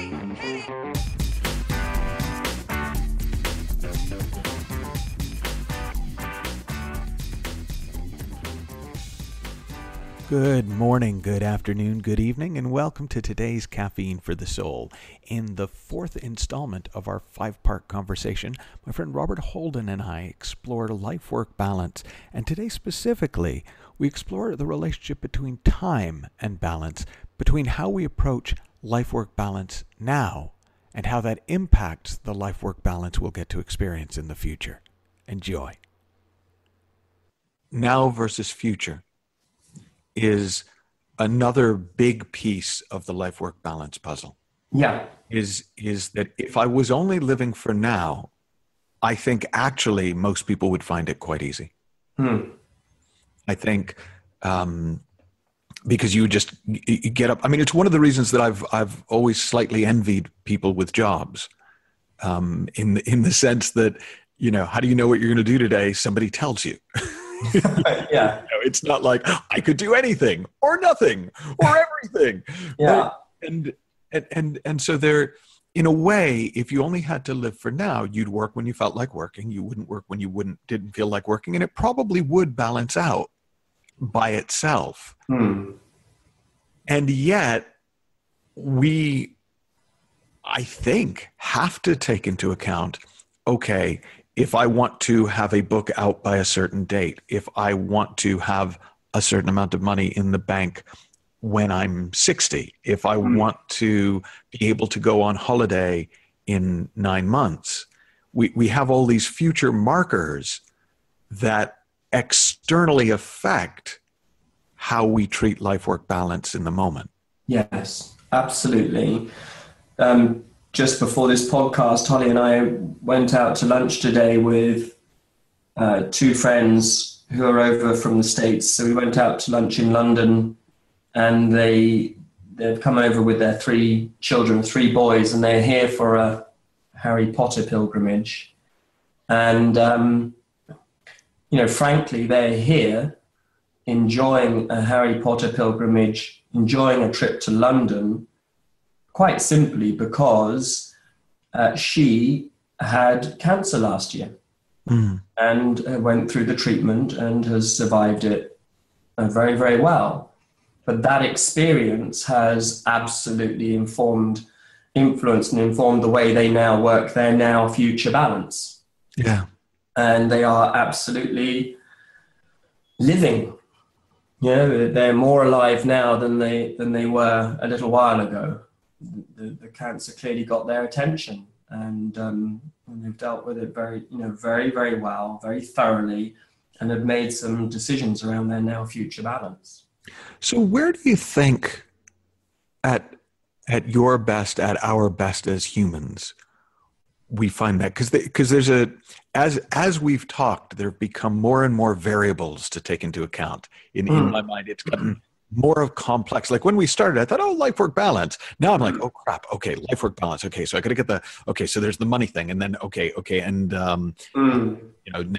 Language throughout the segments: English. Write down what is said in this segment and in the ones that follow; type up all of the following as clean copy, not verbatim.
Good morning, good afternoon, good evening, and welcome to today's Caffeine for the Soul. In the fourth installment of our five-part conversation, my friend Robert Holden and I explored life-work balance, and today specifically, we explore the relationship between time and balance, between how we approach life-work balance now and how that impacts the life-work balance we'll get to experience in the future. Enjoy. Now versus future is another big piece of the life-work balance puzzle. Yeah. Is that if I was only living for now, I think actually most people would find it quite easy. I think because you get up. I mean, it's one of the reasons that I've always slightly envied people with jobs, in the sense that, you know, how do you know what you're going to do today? Somebody tells you. Yeah. It's not like I could do anything or nothing or everything. Yeah. And so there, in a way, if you only had to live for now, you'd work when you felt like working. You wouldn't work when you didn't feel like working, and it probably would balance out by itself. And yet I think, have to take into account, okay, if I want to have a book out by a certain date, if I want to have a certain amount of money in the bank when I'm 60, if I want to be able to go on holiday in 9 months, we have all these future markers that externally affect how we treat life-work balance in the moment. Yes, absolutely. Just before this podcast, Holly and I went out to lunch today with two friends who are over from the States. So we went out to lunch in London, and they've come over with their 3 children, 3 boys, and they're here for a Harry Potter pilgrimage. And, frankly, they're here enjoying a Harry Potter pilgrimage, enjoying a trip to London, quite simply because she had cancer last year and went through the treatment and has survived it very, very well. But that experience has absolutely influenced and informed the way they now work their now future balance. Yeah. And they are absolutely living. You know, they're more alive now than they were a little while ago. The cancer clearly got their attention, and they've dealt with it very, very, very well, very thoroughly, and have made some decisions around their now future balance. So where do you think at your best, at our best as humans, we find that? Because there's as we've talked, there have become more and more variables to take into account. In my mind, it's gotten more of complex. Like when we started, I thought, life-work balance. Now I'm like, oh crap. Okay. Life-work balance. Okay. So I got to get so there's the money thing. And then, okay. And, now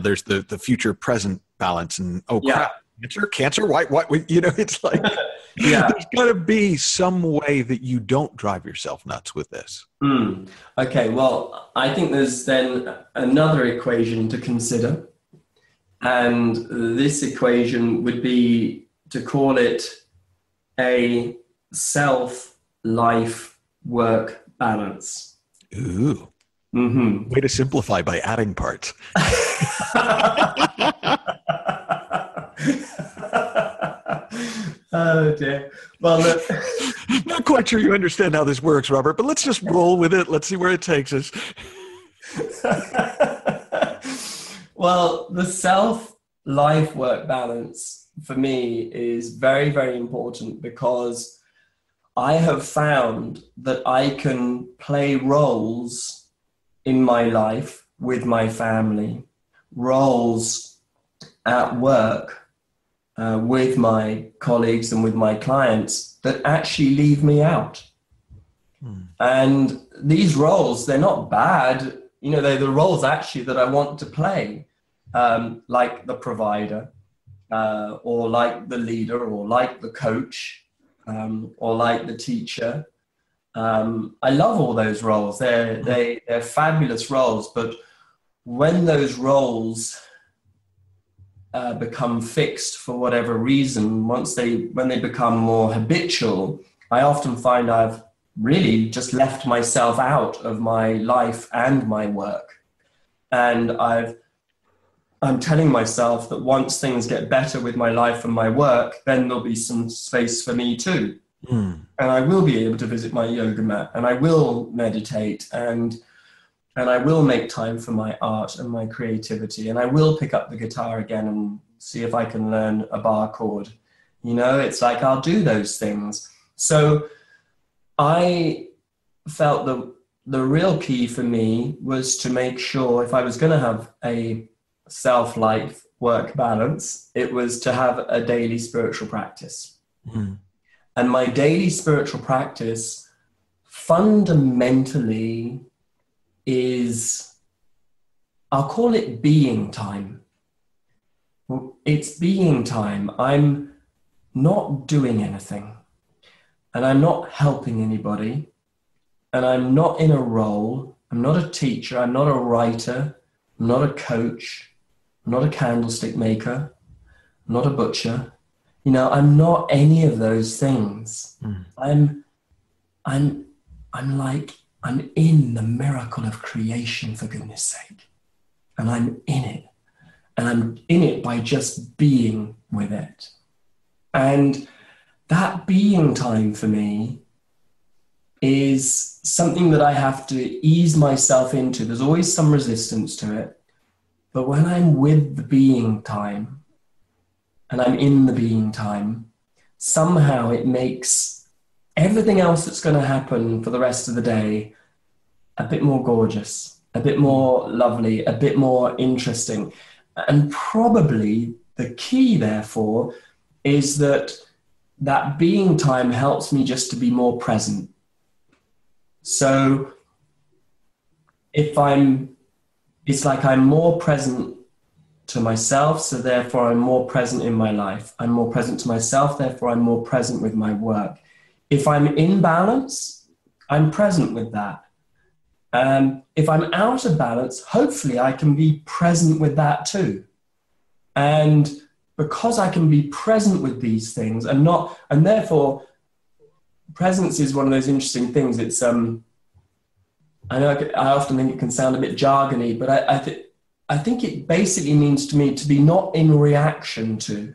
there's the future present balance, and crap, cancer. Why, it's like, there's gotta be some way that you don't drive yourself nuts with this. Okay. Well, I think there's then another equation to consider. And this equation would be to call it a self-life-work balance. Ooh. Way to simplify by adding parts. Oh dear. Well, look. Not quite sure you understand how this works, Robert, but let's just roll with it. Let's see where it takes us. Well, the self-life-work balance for me is very, very important, because I have found that I can play roles in my life with my family, roles at work with my colleagues and with my clients that actually leave me out. And these roles, they're not bad. They're the roles actually that I want to play, like the provider, or like the leader, or like the coach, or like the teacher. I love all those roles. They're fabulous roles, but when those roles become fixed for whatever reason, when they become more habitual, I often find I've really just left myself out of my life and my work. And I'm telling myself that once things get better with my life and my work, then there'll be some space for me too. And I will be able to visit my yoga mat, and I will meditate, and I will make time for my art and my creativity, and I will pick up the guitar again and see if I can learn a bar chord. It's like I'll do those things. So I felt the real key for me was to make sure if I was going to have a self-life work balance, it was to have a daily spiritual practice. And my daily spiritual practice fundamentally is, I'll call it being time. It's being time. I'm not doing anything, and I'm not helping anybody, and I'm not in a role. I'm not a teacher. I'm not a writer. I'm not a coach. I'm not a candlestick maker. I'm not a butcher. I'm not any of those things. I'm in the miracle of creation, for goodness sake. And I'm in it. And I'm in it by just being with it. And that being time for me is something that I have to ease myself into. There's always some resistance to it. But when I'm with the being time, and I'm in the being time, somehow it makes everything else that's going to happen for the rest of the day a bit more gorgeous, a bit more lovely, a bit more interesting. And probably the key, therefore, is that being time helps me just to be more present. So it's like I'm more present to myself, so therefore I'm more present in my life. I'm more present to myself, therefore I'm more present with my work. If I'm in balance, I'm present with that. If I'm out of balance, hopefully I can be present with that too. And because I can be present with these things and therefore presence is one of those interesting things. It's, I know I often think it can sound a bit jargony, but I think it basically means to me to be not in reaction to.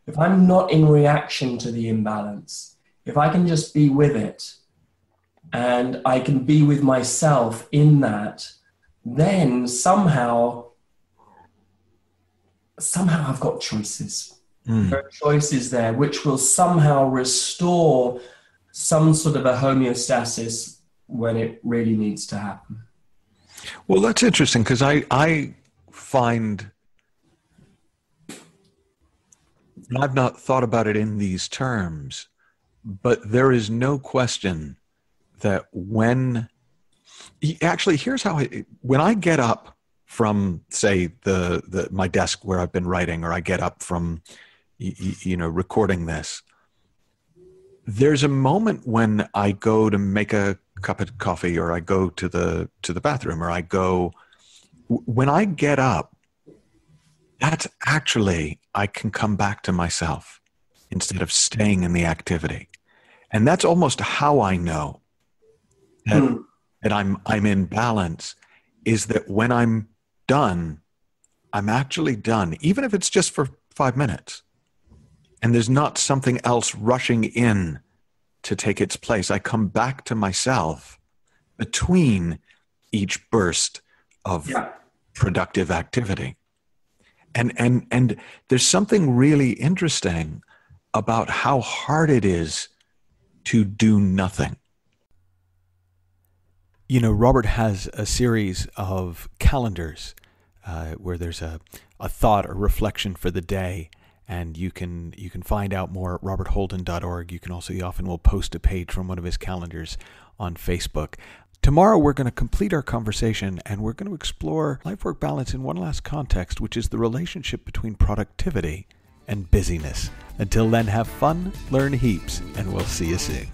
If I'm not in reaction to the imbalance, if I can just be with it and I can be with myself in that, then somehow I've got choices. There are choices there which will somehow restore some sort of a homeostasis when it really needs to happen. Well, that's interesting because I find, and I've not thought about it in these terms, but there is no question that when I get up from, say, my desk where I've been writing, or I get up from, recording this, there's a moment when I go to make a cup of coffee, or I go to the bathroom, or when I get up, that's actually, I can come back to myself instead of staying in the activity. And that's almost how I know that I'm in balance, is that when I'm done, I'm actually done, even if it's just for 5 minutes. And there's not something else rushing in to take its place. I come back to myself between each burst of productive activity. And there's something really interesting about how hard it is to do nothing. Robert has a series of calendars where there's a thought or reflection for the day, and you can find out more at robertholden.org. You can also, he often will post a page from one of his calendars on Facebook. Tomorrow we're going to complete our conversation, and we're going to explore life-work balance in one last context, which is the relationship between productivity and busyness. Until then, have fun, learn heaps, and we'll see you soon.